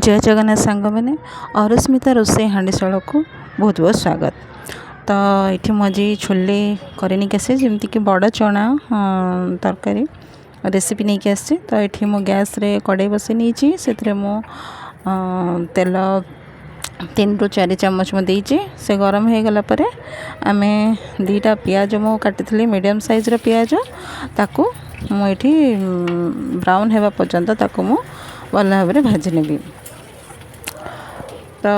जय जगन्नाथ सांग मैंने अरस्मिता रोसे हांडीशाला को बहुत बहुत स्वागत। तो ये मुझे छोले करनी कैसे जमती कि बड़ा चना तरकारी रेसिपी नहीं के आसी। तो ये मो गैस रे कड़े बसई नहीं से तेल 3 ରୁ 4 ଚାମଚ ମୁଁ ଦେଇଛି। से गरम हो गला पर आमे 2टा पियाज मु काटी मीडियम साइज पियाज ताकू मुझे ब्राउन होगा पर्यंत ताकू मु भल भाव में भाजी नेबी। तो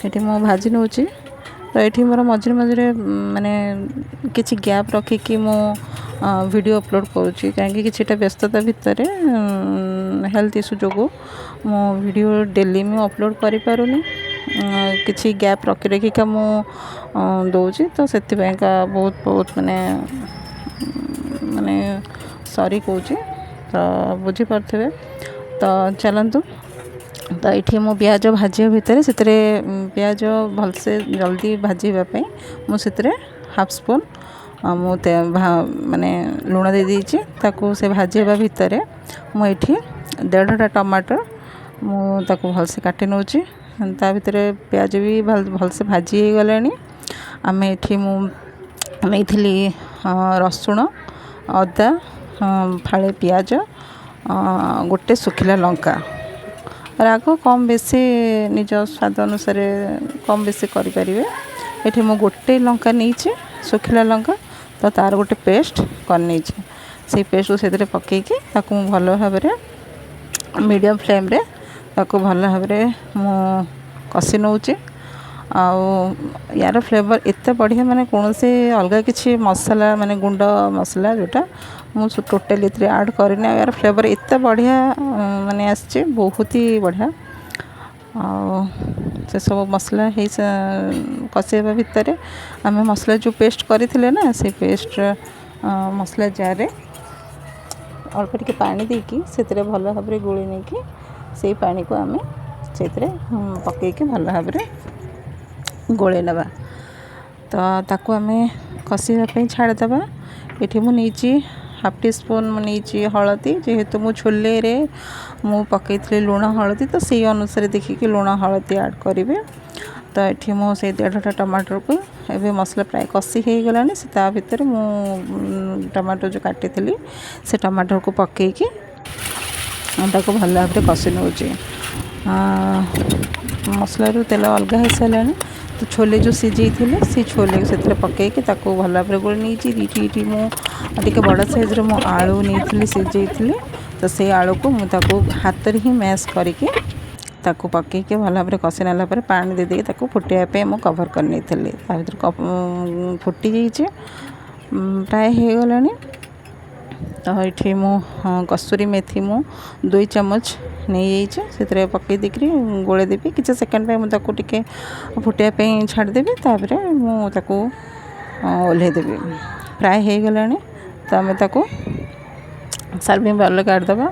ये मु भाजी नौ। तो ये मोर मझे मझे माने किसी गैप रखिकी मु वीडियो अपलोड करुँची कहीं किसी व्यस्तता भितर हेल्थ इश्यू जो मो वीडियो डेली मु अपलोड करि पारुनी किसी गैप रखी रखिका मु दौची। तो से बहुत बहुत माने माने सॉरी कहूँ। तो बुझीपे तो चलतु। तो ये मो प्याज भाजी भितर से प्याज भलसे जल्दी भाजीवाई मुझे हाफ स्पून माने लुण दे दीची ताकू से भाजीवा भितर मुझे 1.5टा टमाटर मुझे भलसे काटी नौची। ता भितर प्याज भी भलसे भाजी हो गलानी। आम ये नहीं रसुण अदा फाड़े प्याज गोटे सुखिला लंका राग कम बेसी निज स्वाद अनुसार कम बेसी करें। ये मु गोटे लंका नहीं सुखिला लंका तो तार गोटे पेस्ट कर से पेस्ट को से पकईकि भल भाव मीडियम फ्लेम रे ताकू भल भाव मु कषि नौची। यार फ्लेवर एत बढ़िया माने कौन से अलग किसी मसला माने गुंड मसला जोटा मुझे टोटाली ऐड करनी। यार फ्लेवर एत बढ़िया माने आसचे बहुत ही बढ़िया। से सब मसला कषाइबा भितर आम मसला जो पेस्ट करथिले ना से पेस्ट मसला जार अल्प टिके पानी देकी से भल भाव गोली नहीं कि से पानी को आम से पकईकि भल भाव गोले नवा। तो ताकू आम कषाइवाई छाड़देवा। ये मुझे हाफ टी स्पून मुझे हलदी जेहेतु मु छोले रे मु पकई लुण हलदी तो से अनुसार देखिए लुण हलदी ऐड करेंगे। तो ये मुझे 1.5टा टमाटर को एवं मसला प्राय कषि हो गलानी से भितर मु टमाटर जो काटी से टमाटर को पकईकि ताको भल भाव कषि नौची। मसला तेल अलग हो सारा तो छोले जो सीझे से छोले से पकईकि भल भाव गोल नहीं मुझे बड़ साइज मो आलू नहीं सीझे तो से आलू को मुझे हाथ में ही मैश करके पकईकि भल भाव कषि नाला पानी दे दे फुटाइवाई मुझे कभर कर फुटी जाइए प्राय हो गला। तो ये मु कस्तूरी मेथी मु 2 चामच नहीं से पकई देकर गोले देवी किसी सेकेंड मुझे फुटाइवाई छाड़देवी तापर मुझे ओल्हेदेवी प्राय हो गला। तो आम सर्विंग बाउल काढ़दबा।